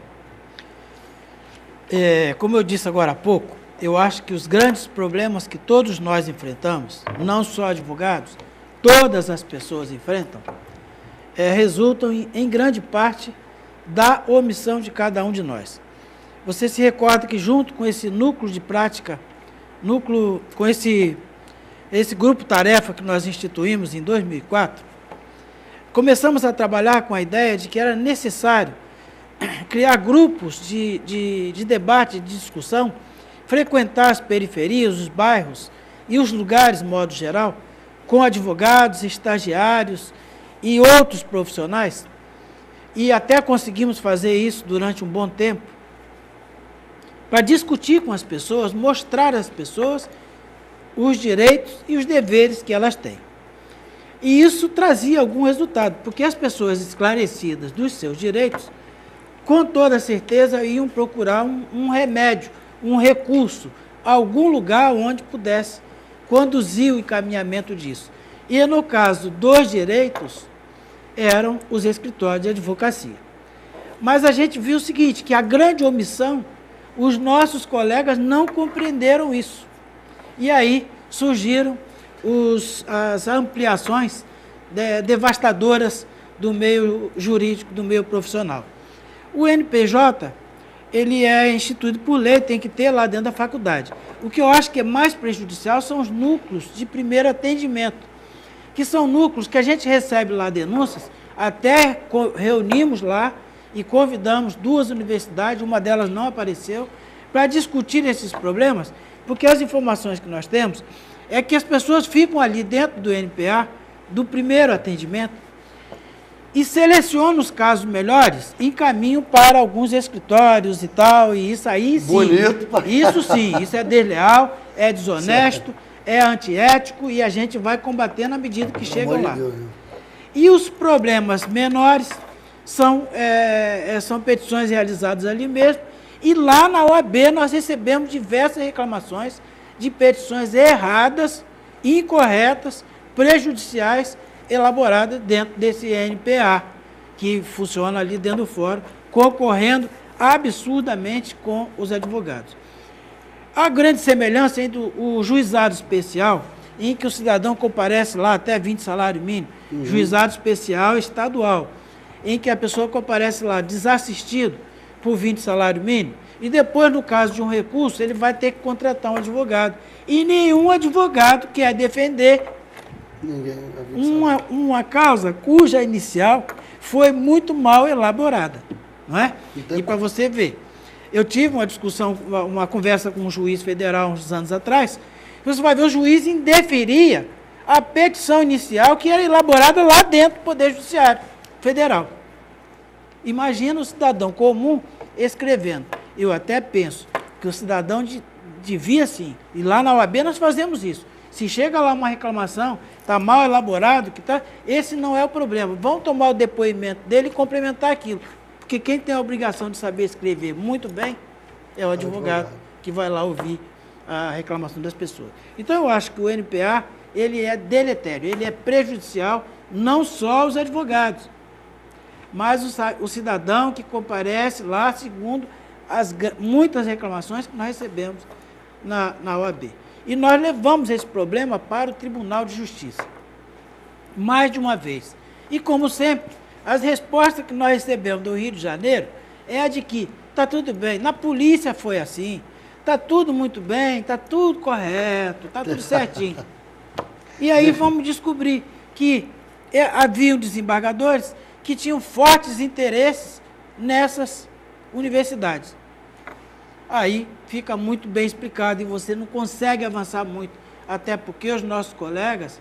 Como eu disse agora há pouco, eu acho que os grandes problemas que todos nós enfrentamos, não só advogados, todas as pessoas enfrentam, resultam em grande parte da omissão de cada um de nós. Você se recorda que junto com esse núcleo de prática, com esse grupo-tarefa que nós instituímos em 2004, começamos a trabalhar com a ideia de que era necessário criar grupos de debate, de discussão, frequentar as periferias, os bairros e os lugares, de modo geral, com advogados, estagiários e outros profissionais, e até conseguimos fazer isso durante um bom tempo, para discutir com as pessoas, mostrar às pessoas os direitos e os deveres que elas têm. E isso trazia algum resultado, porque as pessoas esclarecidas dos seus direitos, com toda certeza, iam procurar um remédio, um recurso, algum lugar onde pudesse conduzir o encaminhamento disso. E no caso dos direitos, eram os escritórios de advocacia. Mas a gente viu o seguinte, que a grande omissão, os nossos colegas não compreenderam isso. E aí surgiram as ampliações devastadoras do meio jurídico, do meio profissional. O NPJ, ele é instituído por lei, tem que ter lá dentro da faculdade. O que eu acho que é mais prejudicial são os núcleos de primeiro atendimento, que são núcleos que a gente recebe lá denúncias, até reunimos lá e convidamos 2 universidades, uma delas não apareceu, para discutir esses problemas, porque as informações que nós temos é que as pessoas ficam ali dentro do NPA, do primeiro atendimento, e selecionam os casos melhores, encaminham para alguns escritórios e tal, e isso aí sim. Bonito. Isso sim, isso é desleal, é desonesto, é antiético, e a gente vai combater na medida que chegam lá. E os problemas menores são petições realizadas ali mesmo, e lá na OAB nós recebemos diversas reclamações de petições erradas, incorretas, prejudiciais, elaboradas dentro desse NPA, que funciona ali dentro do fórum, concorrendo absurdamente com os advogados. A grande semelhança entre o juizado especial, em que o cidadão comparece lá até 20 salário mínimo, juizado especial estadual, em que a pessoa comparece lá desassistido por 20 salário mínimo, e depois, no caso de um recurso, ele vai ter que contratar um advogado. E nenhum advogado quer defender uma causa cuja inicial foi muito mal elaborada, não é? E para você ver, eu tive uma discussão, uma conversa com um juiz federal uns anos atrás, você vai ver, o juiz indeferia a petição inicial que era elaborada lá dentro do Poder Judiciário Federal. Imagina o cidadão comum escrevendo. Eu até penso que o cidadão devia sim, e lá na OAB nós fazemos isso. Se chega lá uma reclamação, está mal elaborado, esse não é o problema. Vão tomar o depoimento dele e complementar aquilo. Porque quem tem a obrigação de saber escrever muito bem é o advogado que vai lá ouvir a reclamação das pessoas. Então eu acho que o NPA, ele é deletério, ele é prejudicial não só os advogados, mas o cidadão que comparece lá, segundo muitas reclamações que nós recebemos na OAB. E nós levamos esse problema para o Tribunal de Justiça, mais de uma vez. E, como sempre, as respostas que nós recebemos do Rio de Janeiro é a de que está tudo bem, na polícia foi assim, está tudo muito bem, está tudo correto, está tudo certinho. E aí vamos descobrir que haviam desembargadores que tinham fortes interesses nessas universidades. Aí fica muito bem explicado e você não consegue avançar muito, até porque os nossos colegas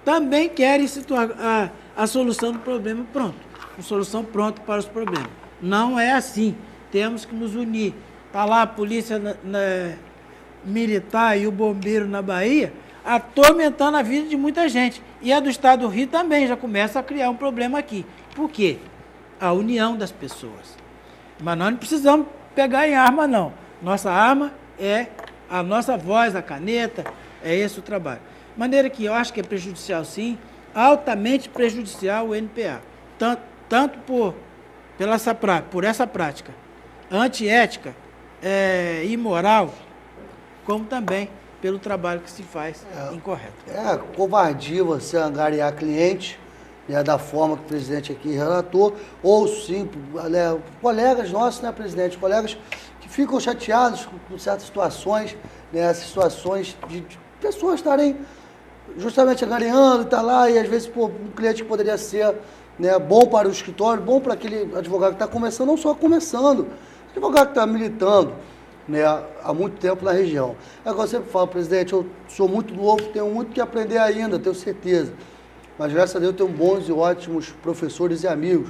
também querem a solução do problema pronto, a solução pronta para os problemas. Não é assim, temos que nos unir. Está lá a polícia militar e o bombeiro na Bahia, atormentando a vida de muita gente. E a do Estado do Rio também já começa a criar um problema aqui. Por quê? A união das pessoas. Mas nós não precisamos pegar em arma, não. Nossa arma é a nossa voz, a caneta, é esse o trabalho. De maneira que eu acho que é prejudicial, sim, altamente prejudicial o NPA. Tanto por essa prática antiética, imoral, como também pelo trabalho que se faz incorreto. É covardia você angariar cliente, né, da forma que o presidente aqui relatou, ou sim, né, colegas nossos, né, presidente, colegas que ficam chateados com certas situações, né, situações de pessoas estarem justamente angariando e tá lá, e às vezes um cliente que poderia ser, né, bom para o escritório, bom para aquele advogado que está começando, não só começando, advogado que está militando, né, há muito tempo na região. Agora eu sempre falo, presidente, eu sou muito novo, tenho muito que aprender ainda, tenho certeza. Mas graças a Deus eu tenho bons e ótimos professores e amigos.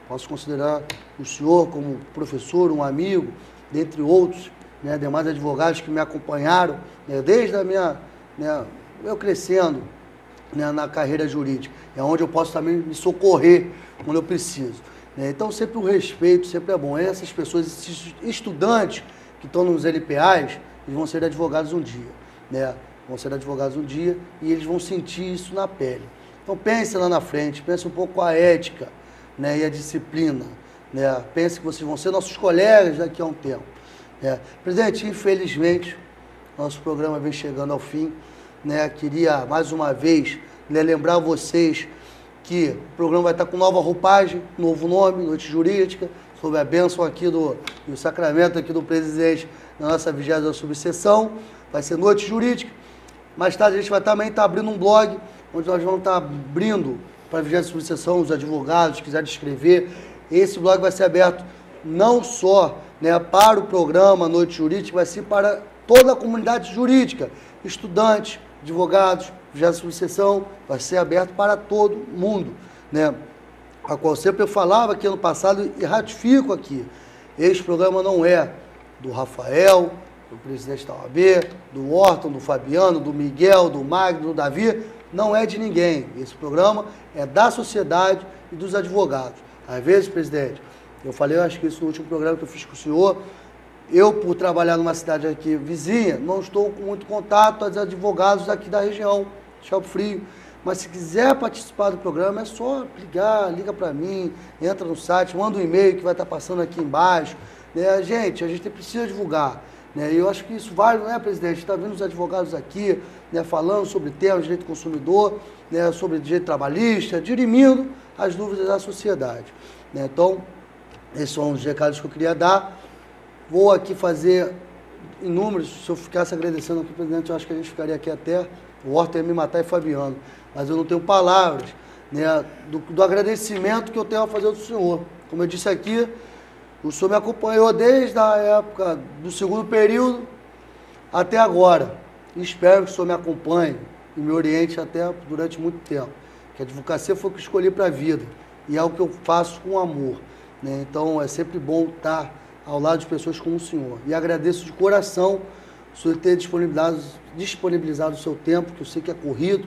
Posso considerar o senhor como professor, um amigo, dentre outros, né, demais advogados que me acompanharam, né, desde a eu crescendo, né, na carreira jurídica. É onde eu posso também me socorrer quando eu preciso. Né. Então sempre o respeito, sempre é bom. Essas pessoas, esses estudantes que estão nos LPAs, eles vão ser advogados um dia. Né, vão ser advogados um dia e eles vão sentir isso na pele. Então pense lá na frente, pense um pouco a ética, né, e a disciplina. Né? Pense que vocês vão ser nossos colegas daqui a um tempo. Né? Presidente, infelizmente, nosso programa vem chegando ao fim. Né? Queria, mais uma vez, né, lembrar vocês que o programa vai estar com nova roupagem, novo nome, Noite Jurídica, sob a bênção aqui e o sacramento aqui do presidente na nossa 20ª subseção. Vai ser Noite Jurídica. Mais tarde a gente vai também estar abrindo um blog, onde nós vamos estar abrindo para a 20ª subseção os advogados que quiserem escrever. Esse blog vai ser aberto não só, né, para o programa Noite Jurídica, mas sim para toda a comunidade jurídica, estudantes, advogados, 20ª subseção, vai ser aberto para todo mundo, né? A qual sempre eu falava aqui ano passado e ratifico aqui, esse programa não é do Rafael, do presidente da OAB, do Orton, do Fabiano, do Miguel, do Magno, do Davi, não é de ninguém. Esse programa é da sociedade e dos advogados. Às vezes, presidente, eu falei, eu acho que isso no último programa que eu fiz com o senhor, eu, por trabalhar numa cidade aqui vizinha, não estou com muito contato com os advogados aqui da região, Cabo Frio. Mas se quiser participar do programa, é só ligar, liga para mim, entra no site, manda um e-mail que vai estar passando aqui embaixo. Né? A gente precisa divulgar. Né? E eu acho que isso vale, não é, presidente? Está vendo os advogados aqui, né, falando sobre temas de direito do consumidor, né, sobre direito trabalhista, dirimindo as dúvidas da sociedade. Né? Então, esses são os recados que eu queria dar. Vou aqui fazer inúmeros, se eu ficasse agradecendo aqui, presidente, eu acho que a gente ficaria aqui até o Horta ia me matar e Fabiano. Mas eu não tenho palavras, né, do agradecimento que eu tenho a fazer do senhor. Como eu disse aqui, o senhor me acompanhou desde a época do segundo período até agora. E espero que o senhor me acompanhe e me oriente até durante muito tempo. Que a advocacia foi o que eu escolhi para a vida. E é o que eu faço com amor. Né? Então é sempre bom estar ao lado de pessoas como o senhor. E agradeço de coração o senhor ter disponibilizado o seu tempo, que eu sei que é corrido,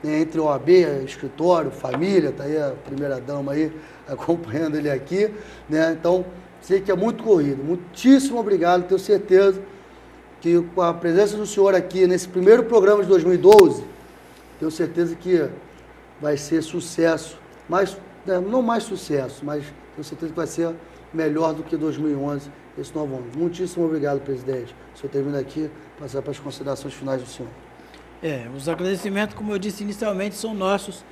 né, entre OAB, escritório, família, está aí a primeira dama aí acompanhando ele aqui. Né? Então, sei que é muito corrido. Muitíssimo obrigado, tenho certeza que com a presença do senhor aqui nesse primeiro programa de 2012, tenho certeza que vai ser sucesso, não mais sucesso, mas tenho certeza que vai ser melhor do que 2011, esse novo ano. Muitíssimo obrigado, presidente. O senhor ter vindo aqui, passar para as considerações finais do senhor. Os agradecimentos, como eu disse inicialmente, são nossos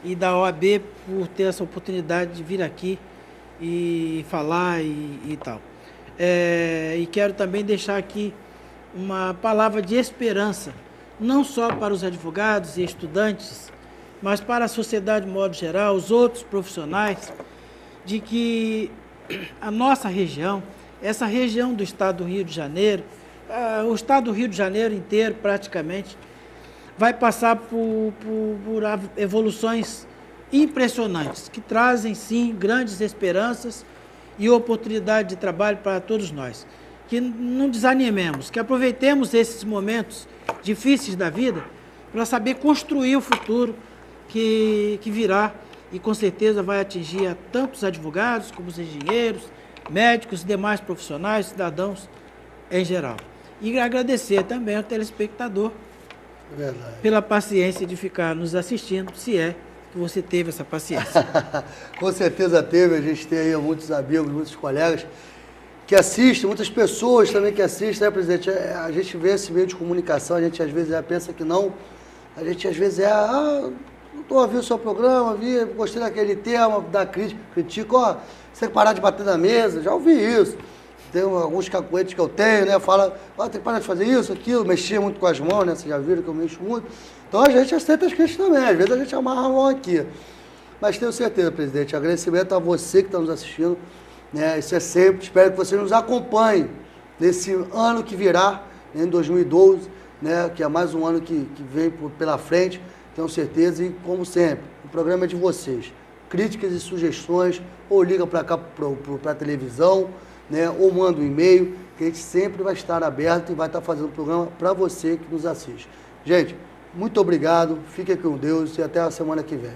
e da OAB por ter essa oportunidade de vir aqui e falar e tal. E quero também deixar aqui uma palavra de esperança, não só para os advogados e estudantes, mas para a sociedade de modo geral, os outros profissionais, de que a nossa região, essa região do estado do Rio de Janeiro, o estado do Rio de Janeiro inteiro praticamente, vai passar por evoluções impressionantes, que trazem sim grandes esperanças e oportunidade de trabalho para todos nós. Que não desanimemos, que aproveitemos esses momentos difíceis da vida para saber construir o futuro que virá e com certeza vai atingir a tanto os advogados como os engenheiros, médicos e demais profissionais, cidadãos em geral. E agradecer também ao telespectador pela paciência de ficar nos assistindo, se é que você teve essa paciência. Com certeza teve, a gente tem aí muitos amigos, muitos colegas que assistem, muitas pessoas também que assistem, né, presidente? A gente vê esse meio de comunicação, a gente às vezes pensa que não, a gente às vezes não estou ouvindo o seu programa, gostei daquele tema, da crítica, critico, você tem que parar de bater na mesa, já ouvi isso. Tem alguns cacuetes que eu tenho, né? Fala, tem que parar de fazer isso, aquilo, mexer muito com as mãos, né? Vocês já viram que eu mexo muito. Então a gente aceita as críticas também, às vezes a gente amarra a mão aqui. Mas tenho certeza, presidente, agradecimento a você que está nos assistindo, né? Isso é sempre, espero que você nos acompanhe nesse ano que virá, né? Em 2012, né? Que é mais um ano que vem pela frente, tenho certeza, e como sempre, o programa é de vocês. Críticas e sugestões, ou liga para cá, para a televisão, né, ou manda um e-mail, que a gente sempre vai estar aberto e vai estar fazendo um programa para você que nos assiste. Gente, muito obrigado, fiquem com Deus e até a semana que vem.